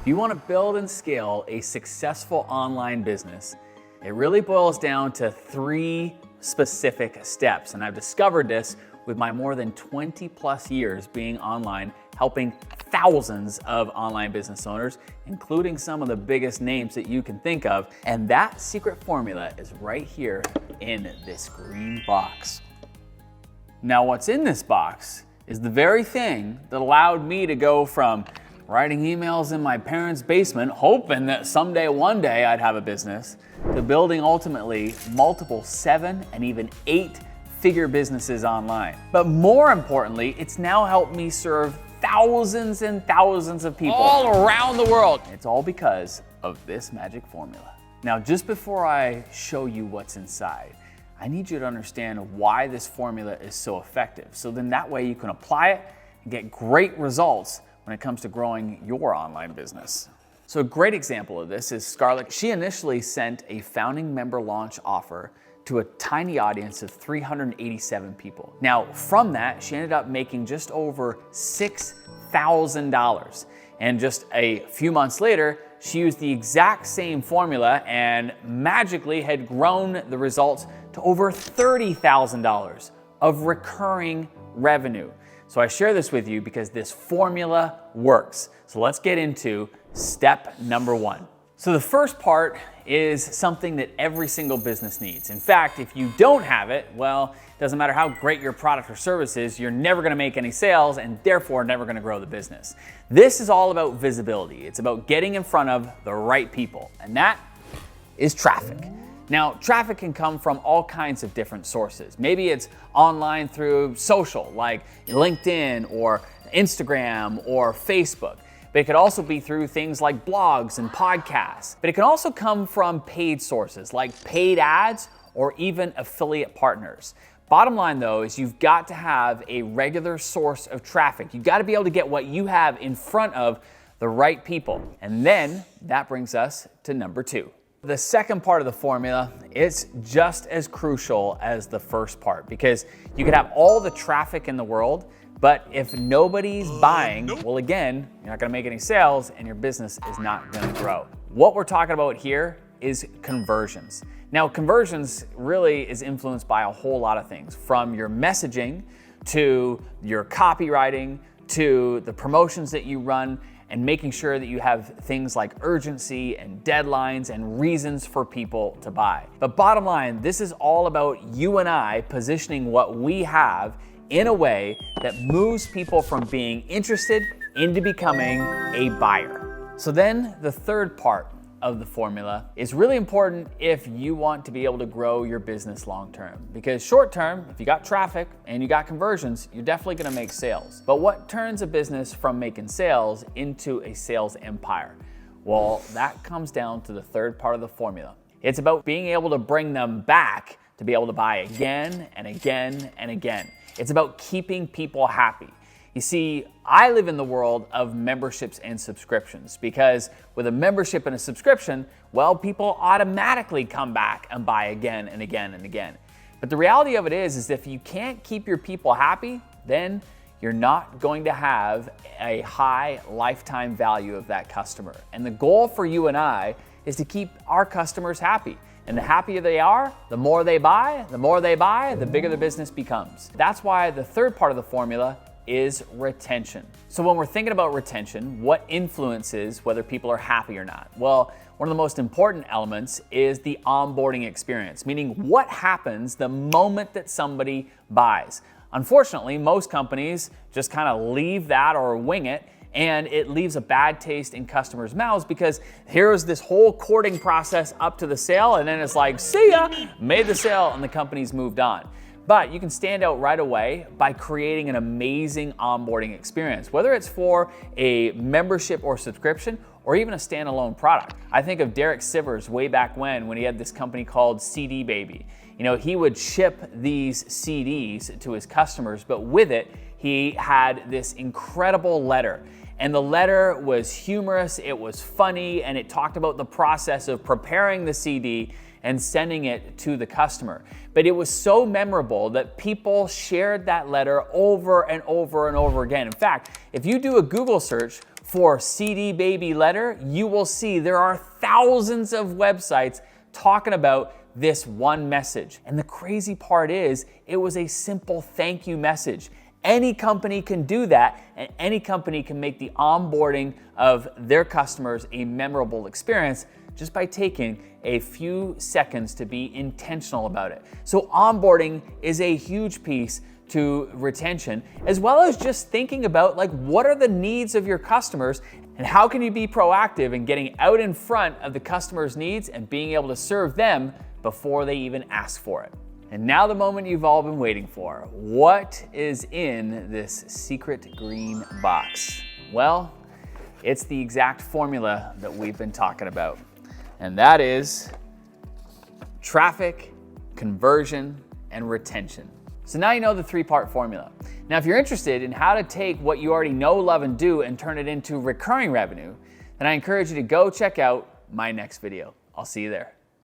If you want to build and scale a successful online business, it really boils down to 3 specific steps. And I've discovered this with my more than 20 plus years being online, helping thousands of online business owners, including some of the biggest names that you can think of. And that secret formula is right here in this green box. Now, what's in this box is the very thing that allowed me to go from writing emails in my parents' basement, hoping that someday, one day I'd have a business, to building ultimately multiple 7 and even 8-figure businesses online. But more importantly, it's now helped me serve thousands and thousands of people all around the world. It's all because of this magic formula. Now, just before I show you what's inside, I need you to understand why this formula is so effective. So then that way you can apply it and get great results when it comes to growing your online business. So a great example of this is Scarlett. She initially sent a founding member launch offer to a tiny audience of 387 people. Now, from that, she ended up making just over $6,000. And just a few months later, she used the exact same formula and magically had grown the results to over $30,000 of recurring revenue. So I share this with you because this formula works. So let's get into step number 1. So the first part is something that every single business needs. In fact, if you don't have it, well, it doesn't matter how great your product or service is, you're never gonna make any sales and therefore never gonna grow the business. This is all about visibility. It's about getting in front of the right people, and that is traffic. Now, traffic can come from all kinds of different sources. Maybe it's online through social, like LinkedIn or Instagram or Facebook. But it could also be through things like blogs and podcasts. But it can also come from paid sources like paid ads or even affiliate partners. Bottom line though is you've got to have a regular source of traffic. You've got to be able to get what you have in front of the right people. And then that brings us to number 2. The second part of the formula is just as crucial as the first part, because you could have all the traffic in the world, but if nobody's buying, well, again, you're not gonna make any sales and your business is not gonna grow. What we're talking about here is conversions. Now, conversions really is influenced by a whole lot of things, from your messaging to your copywriting to the promotions that you run, and making sure that you have things like urgency and deadlines and reasons for people to buy. But bottom line, this is all about you and I positioning what we have in a way that moves people from being interested into becoming a buyer. So then the third part of the formula is really important if you want to be able to grow your business long term. Because short term, if you got traffic and you got conversions, you're definitely gonna make sales. But what turns a business from making sales into a sales empire? Well, that comes down to the third part of the formula. It's about being able to bring them back to be able to buy again and again and again. It's about keeping people happy. You see, I live in the world of memberships and subscriptions, because with a membership and a subscription, well, people automatically come back and buy again and again and again. But the reality of it is if you can't keep your people happy, then you're not going to have a high lifetime value of that customer. And the goal for you and I is to keep our customers happy. And the happier they are, the more they buy, the bigger the business becomes. That's why the third part of the formula is retention. So when we're thinking about retention, what influences whether people are happy or not? Well, one of the most important elements is the onboarding experience, meaning what happens the moment that somebody buys. Unfortunately, most companies just kind of leave that or wing it, and it leaves a bad taste in customers' mouths, because here's this whole courting process up to the sale, and then it's like, see ya, made the sale, and the company's moved on. But you can stand out right away by creating an amazing onboarding experience, whether it's for a membership or subscription or even a standalone product. I think of Derek Sivers way back when he had this company called CD Baby. You know, he would ship these CDs to his customers, but with it, he had this incredible letter. And the letter was humorous, it was funny, and it talked about the process of preparing the CD and sending it to the customer. But it was so memorable that people shared that letter over and over and over again. In fact, if you do a Google search for CD Baby Letter, you will see there are thousands of websites talking about this one message. And the crazy part is, it was a simple thank you message. Any company can do that, and any company can make the onboarding of their customers a memorable experience just by taking a few seconds to be intentional about it. So onboarding is a huge piece to retention, as well as just thinking about like, what are the needs of your customers and how can you be proactive in getting out in front of the customer's needs and being able to serve them before they even ask for it. And now the moment you've all been waiting for. What is in this secret green box? Well, it's the exact formula that we've been talking about. And that is traffic, conversion, and retention. So now you know the three-part formula. Now, if you're interested in how to take what you already know, love, and do and turn it into recurring revenue, then I encourage you to go check out my next video. I'll see you there.